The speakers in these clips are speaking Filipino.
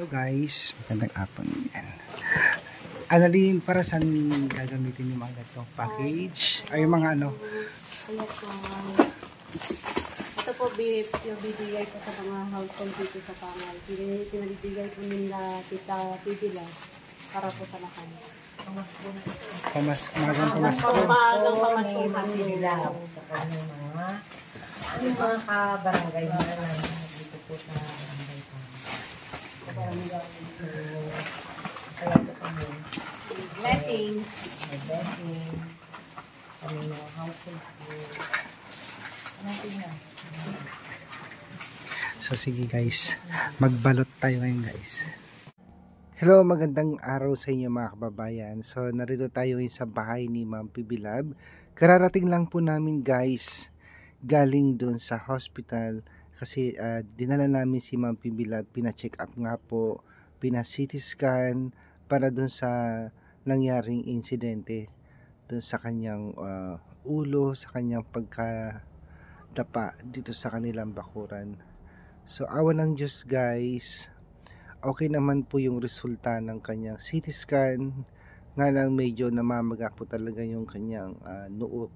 Hello guys, magandang hapon yan. Analin para saan gagamitin yung mga ganito? Package? Ay yung mga ano? Ito po yung bibigay ko sa mga household dito sa Pangal. Pinabibigay po nila Tita Pidila para po sa lakan. Magang pamasko. Magang pamasukan nila. Sa kanyang mga kabarangay na lang dito po sa barangay Pangal. Masaya ito kami. Blessings. Blessing. Kami mga household po. Natin na. So sige guys, magbalot tayo ngayon guys. Hello, magandang araw sa inyo mga kababayan. So narito tayo sa bahay ni Ma'am Pibilab. Kararating lang po namin guys, galing dun sa hospital. Kasi dinala namin si Ma'am Pibilab, pina-check up nga po, pina-CT scan para dun sa nangyaring insidente. Dun sa kanyang ulo, sa kanyang pagkadapa dito sa kanilang bakuran. So awa ng Diyos guys, okay naman po yung resulta ng kanyang CT scan. Nga lang medyo namamaga po talaga yung kanyang noo,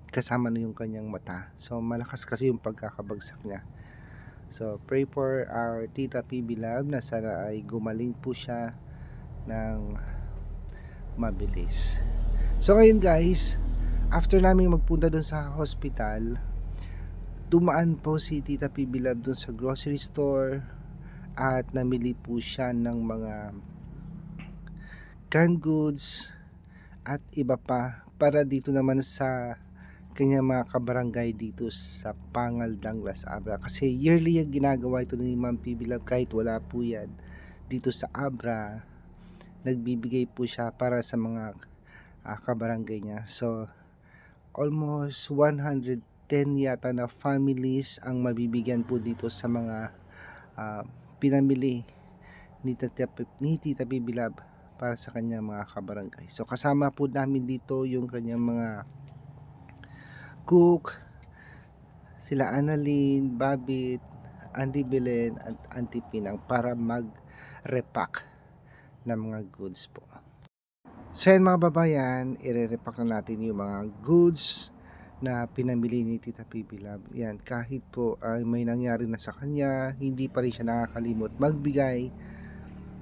kasama na yung kanyang mata. So malakas kasi yung pagkakabagsak niya. So pray for our Tita Pibilab na sana ay gumaling po siya ng mabilis. So ngayon guys, after namin magpunta dun sa hospital, dumaan po si Tita Pibilab dun sa grocery store at namili po siya ng mga canned goods at iba pa para dito naman sa kanyang mga kabarangay dito sa Pangal, Danglas, Abra. Kasi yearly yung ginagawa ito ni Ma'am Pibilab kahit wala po yan dito sa Abra. Nagbibigay po siya para sa mga kabarangay niya. So almost 110 yata na families ang mabibigyan po dito sa mga pinamili ni Tita Pibilab para sa kanyang mga kabarangay. So kasama po namin dito yung kanyang mga cook, sila Annalyn, Babit, Auntie Belen at Auntie Pinang para mag-repack ng mga goods po. So yan mga babayan, i-repack na natin yung mga goods na pinamili ni Tita Pibilab. Yan, kahit po ay may nangyari na sa kanya, hindi pa rin siya nakakalimot magbigay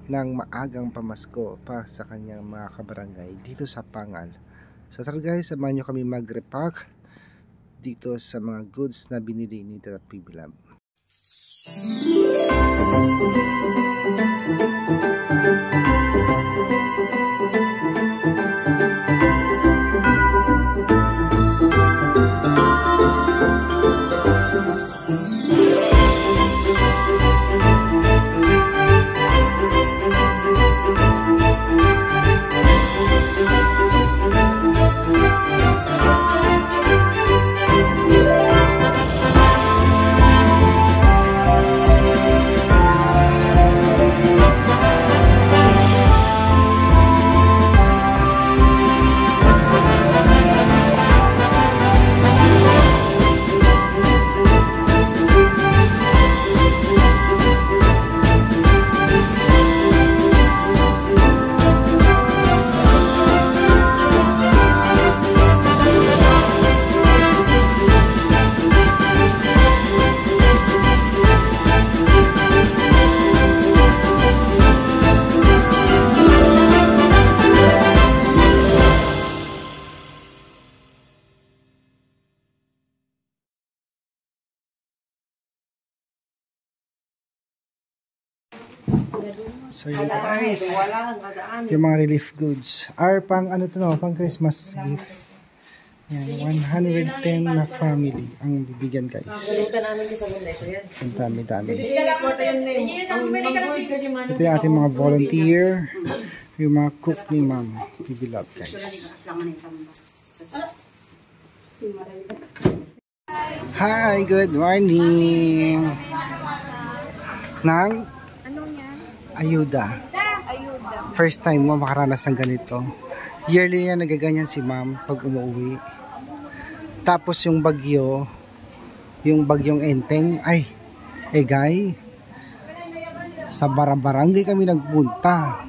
ng maagang pamasko para sa kanyang mga kabarangay dito sa Pangal. So tara guys, samahan nyo kami mag-repack dito sa mga goods na binili ni Tita Pibilab. So yun guys, yung mga relief goods are pang ano to no, pang Christmas gift. Yan, 110 na family ang bibigyan guys. Ang dami-dami. Ito yung ating mga volunteer, yung mga cook ni Ma'am Pibilab guys. Hi, good morning. Nang ayuda. First time mo makaranas ng ganito. Yearly yan nagaganyan si Ma'am pag umuwi. Tapos yung bagyo, yung bagyong Enteng, ay, Egay, Sa barangay kami nagpunta.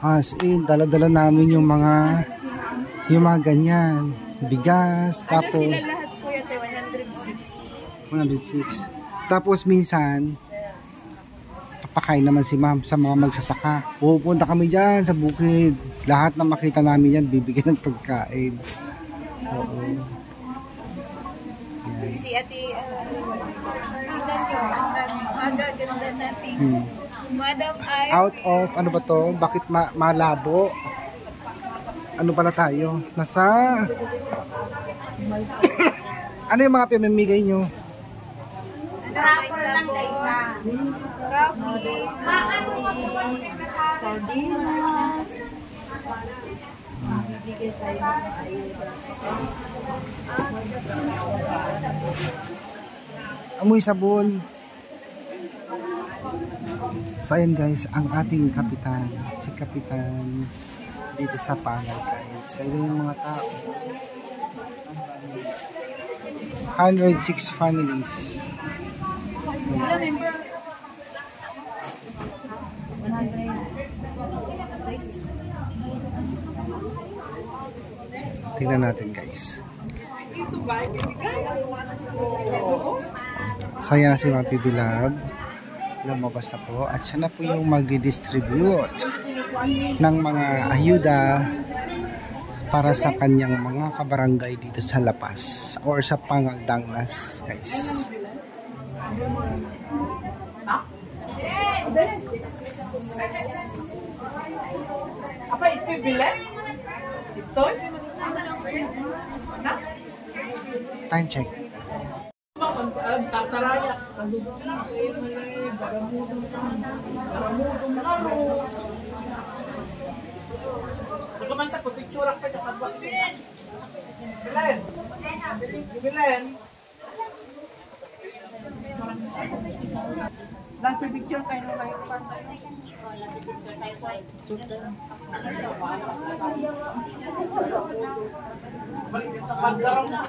As in, dala-dala namin yung mga ganyan. Bigas, tapos... Sila lahat po yate, 106. 106. Tapos minsan, papakain naman si ma'am sa mga magsasaka. Pupunta kami dyan sa bukid. Lahat na makita namin yan, bibigyan ng pagkain. Oo. Yan. Si ate, tingnan nyo, ang ganda natin. Madam Ay. Out of, ano ba to? Bakit malabo? Ano pala tayo? Nasa... ano yung mga pamimigay nyo? Rapper lang kayo na. Coffee. Sardinas. Bibigyan tayo ng ayuda. Amoy sabon. So ayan guys, ang ating kapitan, si Kapitan dito sa Pangal guys. So yun yung mga tao. 106 families. Tingnan natin guys. So yan si Ma'am PB Love. Lumabas na po at siya na po yung mag-distribute ng mga ayuda para sa kanyang mga kabarangay dito sa La Paz or sa Pangal Danglas guys. Apa itu bilang? Ito? Time check. Tataraya. Kumanta ko, picture pa niya kaswat niya. Bilen! Bilen! Lang picture kayo na kayo pa. Magdarong na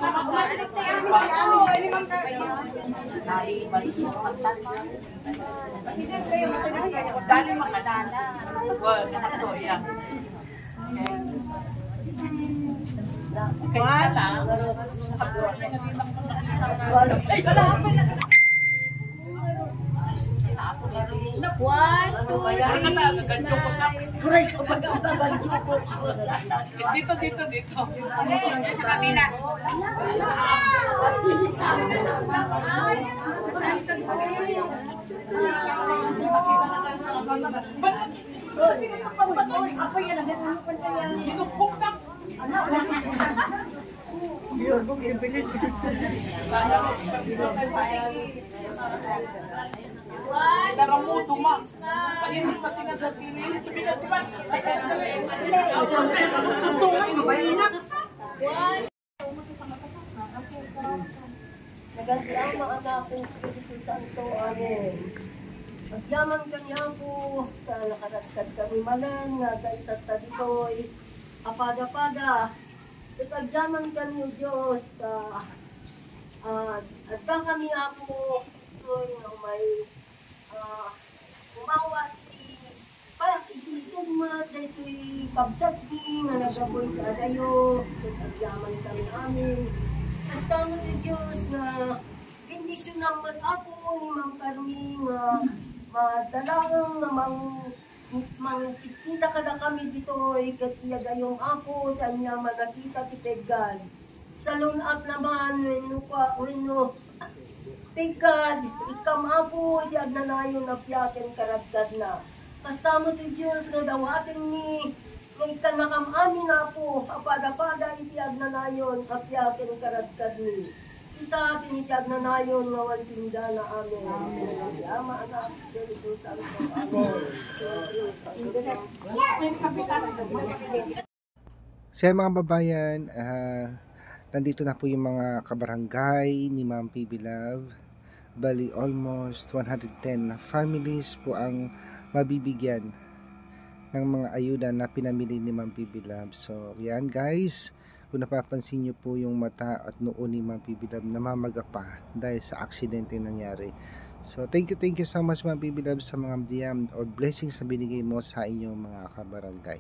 dali makadana. Well, nakato yan. Kaya lang, dito. Sa kabila. Daramudo ma. Palimit pa sila sa pinili. Tumigat pa. Tuntungan, mabayinak. Naganti ang mga anak ng Espiritu Santo. Amen. Pagyaman kanya po sa nakaratkad kami malang nga kaitata dito'y apada-pada. Ipagyaman kami Diyos at kami ako ito'y may umawas pasigiligan mo dito'y kabsat ni nga nagaboy kadayo. Ipagyaman kami amin. Basta mo ni Diyos na bendisyon ng mag-ako ni Ma'am Carmi nga madalang namang kita ka na kami dito katiya gayong ako sa niya manakita kitagad. Sa lunap naman, weno tigad, ikam ako, iyag na na yung napyakin karagdad na. Basta mo ti Diyos nga dawatin ni may kanakam amin na po, apada-pada iyag na na yun, napyakin karagdad ni. Kita tinitag na na yun, nga waltinda na amin. Ama anak, Espiritu Santo, amen. So yan mga babayan, nandito na po yung mga kabarangay ni Ma'am PB Love. Bali almost 110 na families po ang mabibigyan ng mga ayuda na pinamili ni Ma'am PB Love. So yan guys, kung napapansin nyo po yung mata at noo ni Ma'am PB Love namamaga pa dahil sa aksidente nangyari. So thank you so much mga PB Love sa mga DM or blessings na binigay mo sa inyong mga kabarangay.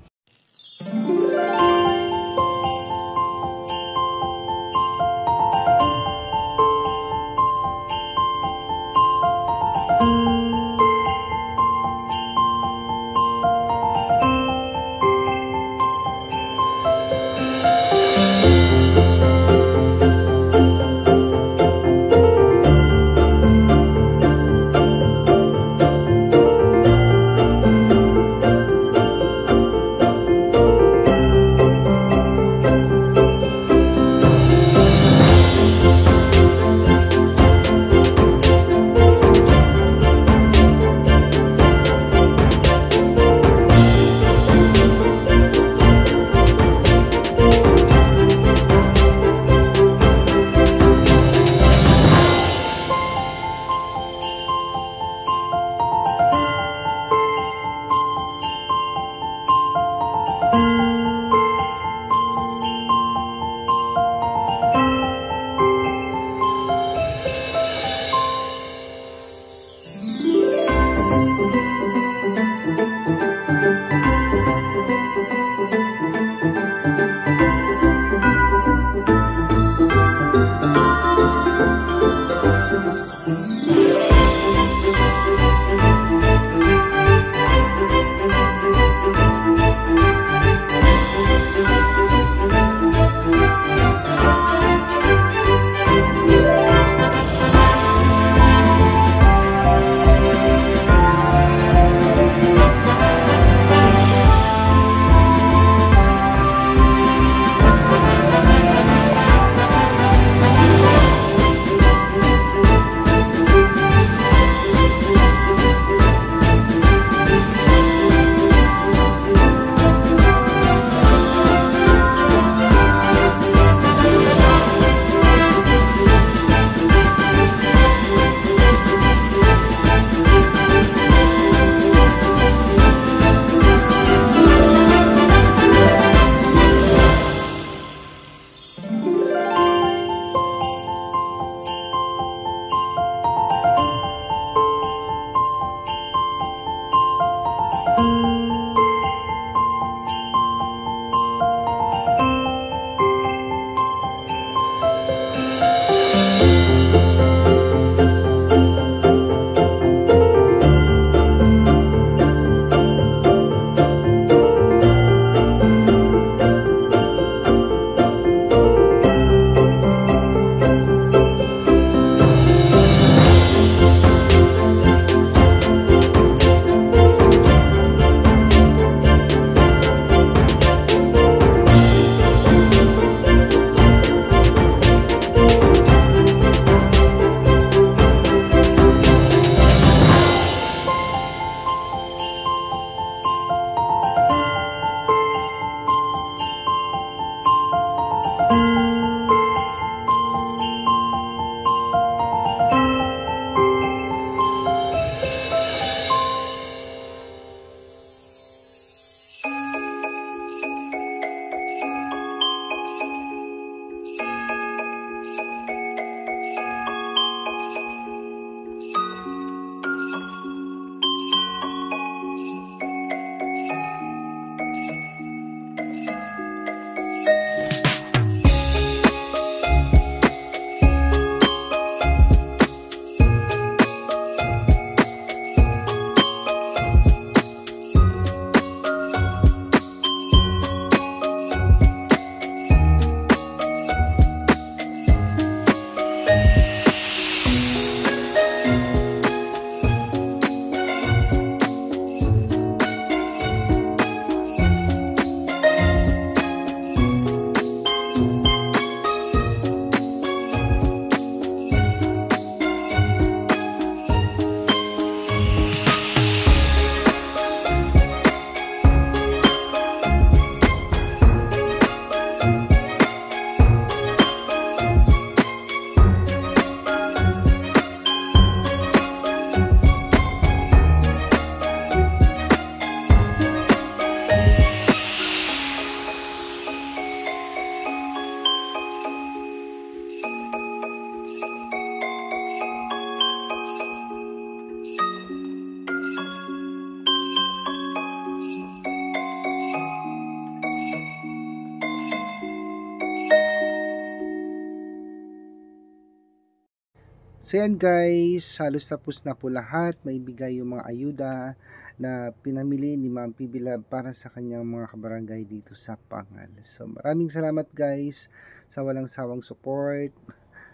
So yan guys, halos tapos na po lahat. May bigay yung mga ayuda na pinamili ni Ma'am PB Love para sa kanyang mga kabarangay dito sa Pangal. So maraming salamat guys sa walang sawang support,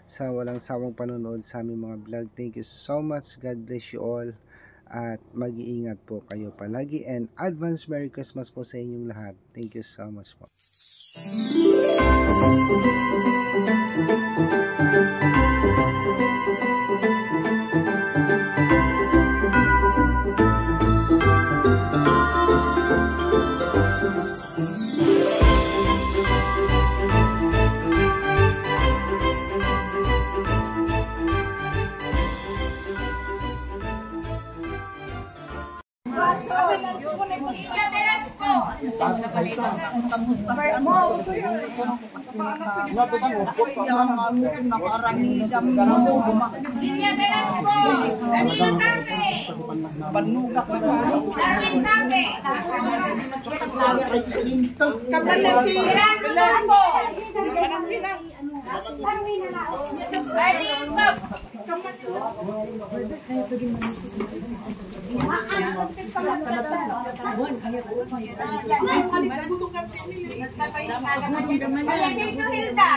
sa walang sawang panonood sa aming mga vlog. Thank you so much. God bless you all. At mag-iingat po kayo palagi. And advance Merry Christmas po sa inyong lahat. Thank you so much po. Ilya Velasco, Danilo Tape, Darwin Tape, Kapatid Piran Colombo, Darwin Cup, Hilda.